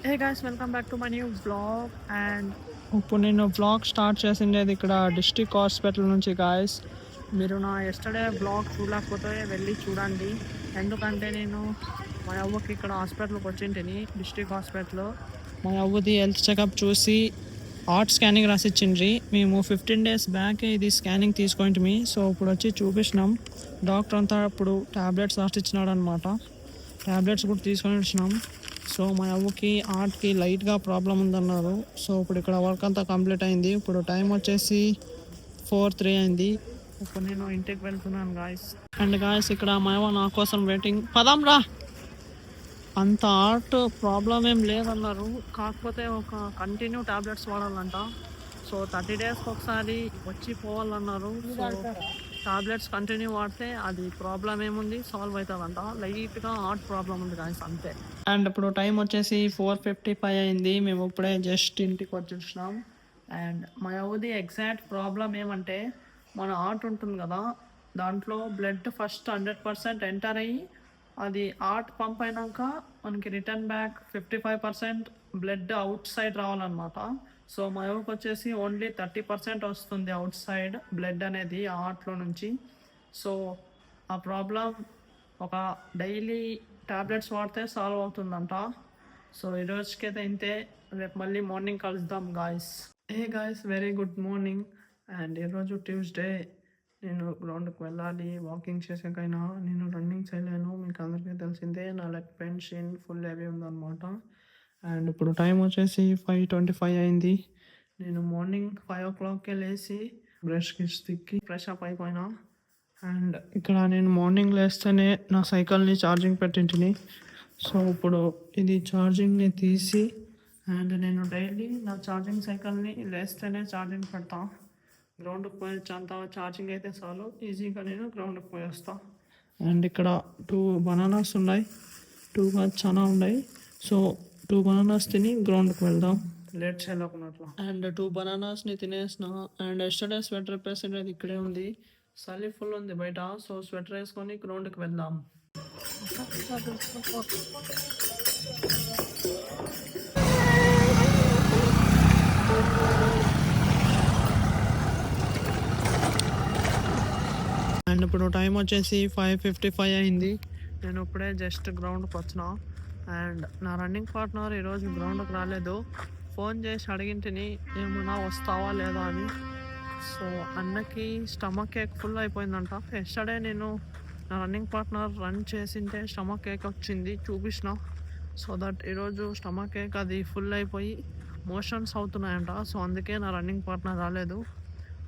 Hey guys, welcome back to my new vlog. And ఇప్పుడు నేను vlog start చేసిండేది ఇక్కడ district hospital నుంచి. Guys, మీరు నా ఎస్టర్డే వ్లాగ్ చూడలేకపోతే వెళ్ళి చూడండి. ఎందుకంటే నేను మా అవ్వకి ఇక్కడ హాస్పిటల్కి వచ్చింటిని, డిస్ట్రిక్ట్ హాస్పిటల్. మా అవ్వది హెల్త్ చెకప్ చూసి హార్ట్ స్కానింగ్ రాసిచ్చిండ్రి. మేము 15 days బ్యాక్ ఇది స్కానింగ్ తీసుకుంటే సో ఇప్పుడు వచ్చి చూపించినాం. డాక్టర్ అంతా ఇప్పుడు ట్యాబ్లెట్స్ రాసిచ్చినాడు అనమాట. ట్యాబ్లెట్స్ కూడా తీసుకొని వచ్చినాం. సో మా అవ్వకి హార్ట్కి లైట్గా ప్రాబ్లం ఉందన్నారు. సో ఇప్పుడు ఇక్కడ వర్క్ అంతా కంప్లీట్ అయింది. ఇప్పుడు టైం వచ్చేసి 4:03 అయింది. ఇప్పుడు నేను ఇంటికి వెళ్తున్నాను గాయస్. అండ్ గాయస్, ఇక్కడ మా అవ్వ నా కోసం వెయిటింగ్. పదాం రా. అంత హార్ట్ ప్రాబ్లం ఏం లేదన్నారు, కాకపోతే ఒక కంటిన్యూ ట్యాబ్లెట్స్ వాడాలంట. సో 30 daysకి ఒకసారి వచ్చి పోవాలన్నారు. సో టాబ్లెట్స్ కంటిన్యూ వాడితే అది ప్రాబ్లం ఏముంది సాల్వ్ అవుతుందంట. లైట్గా హార్ట్ ప్రాబ్లం ఉంది కానీ అంతే. అండ్ ఇప్పుడు టైం వచ్చేసి 4:55 అయింది. మేము ఇప్పుడే జస్ట్ ఇంటికి వచ్చేసినాం. అండ్ మా యువది ఎగ్జాక్ట్ ప్రాబ్లం ఏమంటే, మన హార్ట్ ఉంటుంది కదా, దాంట్లో బ్లడ్ ఫస్ట్ 100% ఎంటర్ అయ్యి అది హార్ట్ పంప్ అయినాక మనకి return back 55% blood out side రావాలన్నమాట. సో మా యువకు వచ్చేసి ఓన్లీ 30% వస్తుంది అవుట్ సైడ్ బ్లడ్ అనేది హార్ట్లో నుంచి. సో ఆ ప్రాబ్లం ఒక డైలీ టాబ్లెట్స్ వాడితే సాల్వ్ అవుతుందంట. సో ఈరోజుకైతే ఇంతే, రేపు మళ్ళీ మార్నింగ్ కలుద్దాం guys. Guys, very good morning. And ఈరోజు ట్యూస్డే. నేను గ్రౌండ్కి వెళ్ళాలి వాకింగ్ చేసాకైనా. నేను రన్నింగ్ చేయలేను, మీకు అందరికీ తెలిసిందే. నా leg pain Shein full heavy ఉందన్నమాట. అండ్ ఇప్పుడు టైం వచ్చేసి 5:25 అయింది. నేను మార్నింగ్ 5 o'clockకే లేచి బ్రష్కి తిక్కి ఫ్రెష్ అప్ అయిపోయినా. అండ్ ఇక్కడ నేను మార్నింగ్ లేస్తేనే నా సైకిల్ని ఛార్జింగ్ పెట్టింటిని. సో ఇప్పుడు ఇది ఛార్జింగ్ని తీసి, అండ్ నేను డైలీ నా ఛార్జింగ్ సైకిల్ని లేస్తేనే ఛార్జింగ్ పెడతా. గ్రౌండ్కి పోయేంత ఛార్జింగ్ అయితే చాలు, ఈజీగా నేను గ్రౌండ్కి పోయేస్తా. అండ్ ఇక్కడ 2 bananas ఉన్నాయి, 2 చాలా ఉన్నాయి. సో 2 bananas తిని గ్రౌండ్కి వెళ్దాం, లేట్ చేయలేకున్నట్లు. అండ్ 2 bananasని తినేసిన. అండ్ ఎస్టర్డే స్వెటర్ వేసేది ఇక్కడే ఉంది, చలి ఫుల్ ఉంది బయట. సో స్వెటర్ వేసుకొని గ్రౌండ్కి వెళ్దాం. అండ్ ఇప్పుడు టైం వచ్చేసి 5:55 అయింది. నేను ఇప్పుడే జస్ట్ గ్రౌండ్కి వచ్చిన. అండ్ నా రన్నింగ్ పార్ట్నర్ ఈరోజు గ్రౌండ్కి రాలేదు. ఫోన్ చేసి అడిగింటిని ఏమన్నా వస్తావా లేదా అని. సో అన్నకి స్టమక్ ఏక్ ఫుల్ అయిపోయిందంట. ఎస్టర్డే నేను నా రన్నింగ్ పార్ట్నర్ రన్ చేసింటే స్టమక్ ఏక్ వచ్చింది, చూపించిన. సో దట్ ఈరోజు స్టమక్ ఏక్ అది ఫుల్ అయిపోయి మోషన్స్ అవుతున్నాయంట. సో అందుకే నా రన్నింగ్ పార్ట్నర్ రాలేదు.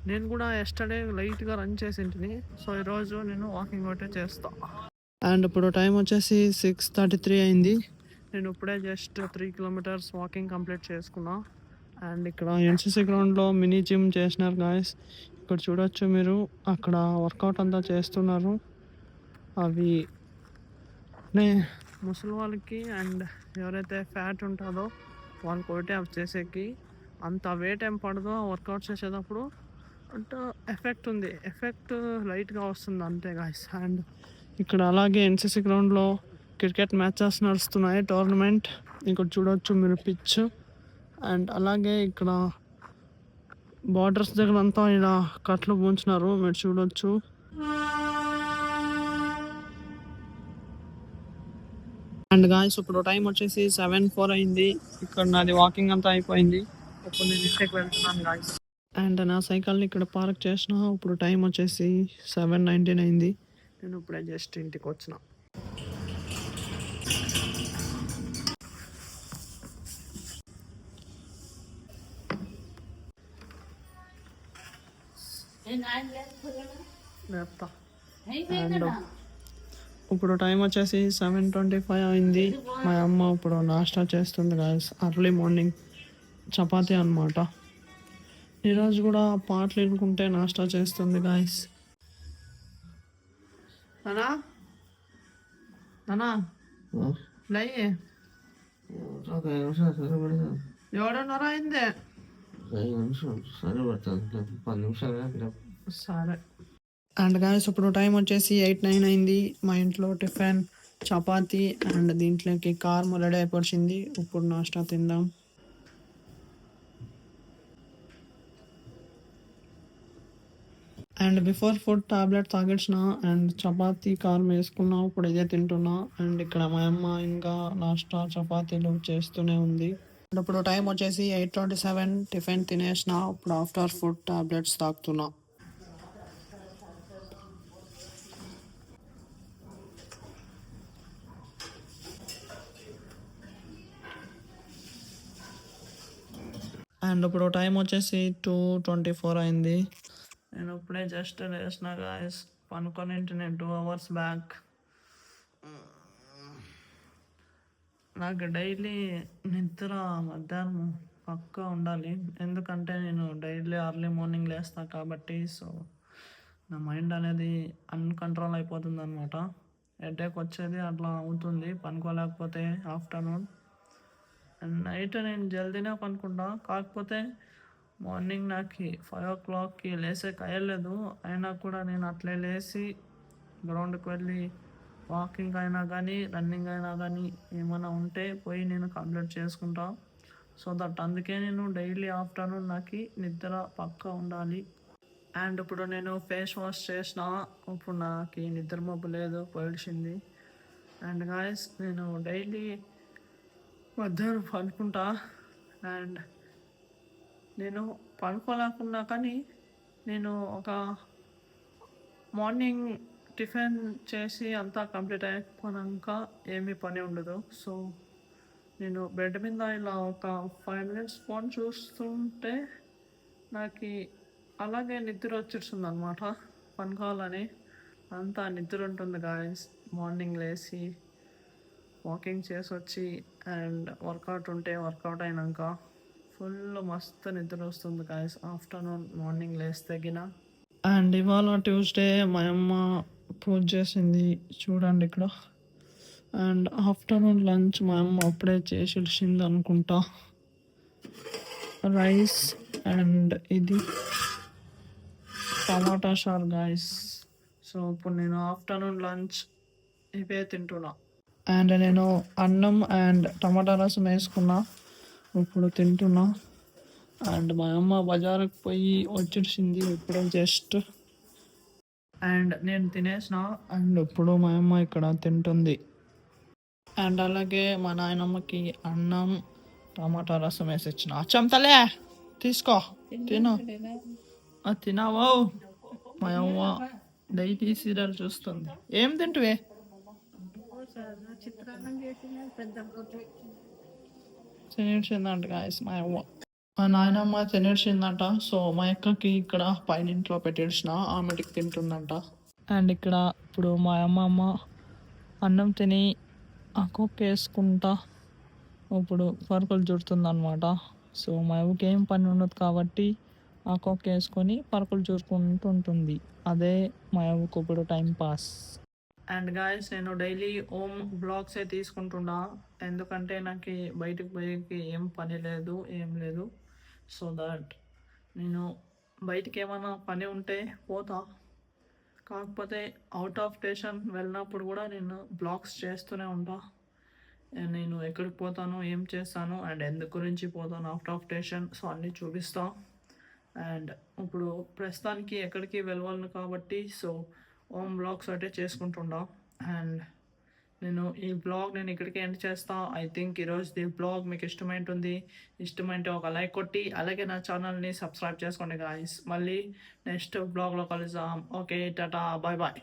నేను కూడా ఎస్టర్డే లైట్గా రన్ చేసింటిని. సో ఈరోజు నేను వాకింగ్ ఒకటే చేస్తా. అండ్ ఇప్పుడు టైం వచ్చేసి 6:33 అయింది. నేను ఇప్పుడే జస్ట్ 3 kilometers వాకింగ్ కంప్లీట్ చేసుకున్నా. అండ్ ఇక్కడ ఎన్సీసీ గ్రౌండ్లో మినీ జిమ్ చేసినారు గాయస్. ఇక్కడ చూడొచ్చు మీరు, అక్కడ వర్కౌట్ అంతా చేస్తున్నారు. అవి ముసలి వాళ్ళకి అండ్ ఎవరైతే ఫ్యాట్ ఉంటుందో వాళ్ళకి ఒకటే అవి చేసేకి. అంత వెయిట్ ఏం పడదో వర్కౌట్ చేసేటప్పుడు, అంటే ఎఫెక్ట్ ఉంది, ఎఫెక్ట్ లైట్గా వస్తుంది అంతే గాయస్. అండ్ ఇక్కడ అలాగే ఎన్సీసీ గ్రౌండ్లో క్రికెట్ మ్యాచెస్ నడుస్తున్నాయి, టోర్నమెంట్. ఇక్కడ చూడవచ్చు మీరు పిచ్. అండ్ అలాగే ఇక్కడ బార్డర్స్ దగ్గర అంతా ఇలా కట్లు పూంచినారు, మీరు చూడొచ్చు. అండ్ గాయస్, ఇప్పుడు టైం వచ్చేసి 7:04 అయింది. ఇక్కడ నాది వాకింగ్ అంతా అయిపోయింది. ఇప్పుడు నేను ఇంటికి వెళ్తున్నాను గాయస్. అండ్ నా సైకిల్ని ఇక్కడ పార్క్ చేసిన. ఇప్పుడు టైం వచ్చేసి 7:19 అయింది. నేను ఇప్పుడే జస్ట్ ఇంటికి వచ్చిన. అండ్ ఇప్పుడు టైం వచ్చేసి 7:25 అయింది. మా అమ్మ ఇప్పుడు నాష్టా చేస్తుంది గాయస్. అర్లీ మార్నింగ్ చపాతీ అన్నమాట. ఈరోజు కూడా పాటలు వినుకుంటే నాష్టా చేస్తుంది గాయస్. నానా నానా లై ఎవడన్నారా అయిందే. సరే. అండ్ గాయస్, ఇప్పుడు టైం వచ్చేసి 8:09 అయింది. మా ఇంట్లో టిఫిన్ చపాతీ అండ్ దీంట్లోకి కారం రెడీ అయిపోయింది. ఇప్పుడు నాష్టా తిందాం. అండ్ బిఫోర్ ఫుడ్ టాబ్లెట్ తాగేసిన అండ్ చపాతీ కారం వేసుకున్నా. ఇప్పుడు ఇదే తింటున్నా. అండ్ ఇక్కడ మా అమ్మ ఇంకా నాష్టా చపాతీలు చేస్తూనే ఉంది. అండ్ ఇప్పుడు టైం వచ్చేసి 8:27. టిఫిన్ తినేసిన. ఇప్పుడు ఆఫ్టర్ ఫుడ్ టాబ్లెట్స్ తాగుతున్నా. అండ్ ఇప్పుడు టైం వచ్చేసి 2:24 అయింది. నేను ఇప్పుడే జస్ట్ లేచిన గాయస్. పనుకొని నేను 2 hours బ్యాక్. నాకు డైలీ నిద్ర మధ్యాహ్నం పక్కా ఉండాలి. ఎందుకంటే నేను డైలీ ఎర్లీ మార్నింగ్ లేస్తాను కాబట్టి. సో నా మైండ్ అనేది అన్కంట్రోల్ అయిపోతుంది అనమాట. హెడేక్ వచ్చేది అట్లా అవుతుంది పనుకోలేకపోతే ఆఫ్టర్నూన్. అండ్ నైట్ నేను జల్దీనే పనుకుంటా. కాకపోతే మార్నింగ్ నాకు 5 o'clockకి లేసే అయ్యలేదు. అయినా కూడా నేను అట్లే లేచి గ్రౌండ్కి వెళ్ళి వాకింగ్ అయినా కానీ రన్నింగ్ అయినా కానీ ఏమైనా ఉంటే పోయి నేను కంప్లీట్ చేసుకుంటా. సో దట్ అందుకే నేను డైలీ ఆఫ్టర్నూన్ నాకు నిద్ర పక్కా ఉండాలి. అండ్ ఇప్పుడు నేను ఫేస్ వాష్ చేసిన. ఇప్పుడు నాకు నిద్ర మబ్బు లేదు, పోయిసింది. అండ్ గాయస్ నేను డైలీ మధ్యాహ్నం పనుకుంటా. అండ్ నేను పనుకోలేకున్నా కానీ నేను ఒక మార్నింగ్ టిఫిన్ చేసి అంతా కంప్లీట్ అయిపోయాక ఏమీ పని ఉండదు. సో నేను బెడ్ మీద ఇలా ఒక 5 minutes ఫోన్ చూస్తుంటే నాకు అలాగే నిద్ర వచ్చేస్తుంది అనమాట. పనుకోవాలని అంతా నిద్ర ఉంటుంది గాయస్. మార్నింగ్ లేచి వాకింగ్ చేసి వచ్చి అండ్ వర్కౌట్ ఉంటే వర్కౌట్ అయినాక ఫుల్ మస్తు నిద్ర వస్తుంది గాయస్ ఆఫ్టర్నూన్ మార్నింగ్ లేస్తే గిన. అండ్ ఇవాళ ట్యూస్డే మా అమ్మ పూజ చేసింది చూడండి ఇక్కడ. అండ్ ఆఫ్టర్నూన్ లంచ్ మా అమ్మ అప్పుడే చేసి ఇచ్చింది అనుకుంటా. రైస్ అండ్ ఇది టమాటా చారు గాయస్. సో ఇప్పుడు నేను ఆఫ్టర్నూన్ లంచ్ ఇవే తింటున్నా. అండ్ నేను అన్నం అండ్ టమాటా రసం వేసుకున్నా. ఇప్పుడు తింటున్నా. అండ్ మా అమ్మ బజారుకి పోయి వచ్చేసింది ఇప్పుడు జస్ట్. అండ్ నేను తినేసిన. అండ్ ఇప్పుడు మా అమ్మ ఇక్కడ తింటుంది. అండ్ అలాగే మా నాయనమ్మకి అన్నం టమాటా రసం వేసి ఇచ్చిన. చెంతలే తీసుకో తిను. తినావో. మా అమ్మ డైలీ సీరియల్ చూస్తుంది. ఏం తింటువే? తినేసిందంట గాయస్ మా అమ్మ. మా నాయనమ్మ తినేసిందంట. సో మా అక్కకి ఇక్కడ పైన ఇంట్లో పెట్టేసిన ఆమెటికి తింటుందంట. అండ్ ఇక్కడ ఇప్పుడు మా అమ్మమ్మ అన్నం తిని అక్కొక్క వేసుకుంటా ఇప్పుడు పరుపులు చుడుతుందన్నమాట. సో మా అవ్వకి ఏం పని ఉండదు కాబట్టి అక్కొక్క వేసుకొని పరుపులు చూసుకుంటూ ఉంటుంది. అదే మా అవ్వకు ఇప్పుడు టైం పాస్. అండ్ గాయస్ నేను డైలీ హోమ్ బ్లాగ్సే తీసుకుంటున్నా. ఎందుకంటే నాకు బయటకు పోయేకి ఏం పని లేదు, ఏం లేదు. సో దట్ నేను బయటికి ఏమైనా పని ఉంటే పోతా. కాకపోతే అవుట్ ఆఫ్ స్టేషన్ వెళ్ళినప్పుడు కూడా నేను బ్లాగ్స్ చేస్తూనే ఉంటా. నేను ఎక్కడికి పోతాను, ఏం చేస్తాను అండ్ ఎందుకు గురించి పోతాను అవుట్ ఆఫ్ స్టేషన్. సో అన్నీ చూపిస్తా. అండ్ ఇప్పుడు ప్రస్తుతానికి ఎక్కడికి వెళ్ళాలను కాబట్టి సో హోమ్ బ్లాగ్స్ అయితే చేసుకుంటుండా. అండ్ నేను ఈ బ్లాగ్ నేను ఇక్కడికి ఎండ్ చేస్తా. ఐ థింక్ ఈరోజు బ్లాగ్ మీకు ఇష్టమైతే ఒక లైక్ కొట్టి అలాగే నా ఛానల్ని సబ్స్క్రైబ్ చేసుకోండి గాయస్. మళ్ళీ నెక్స్ట్ బ్లాగ్లో కలుద్దాం. Okay tata bye bye.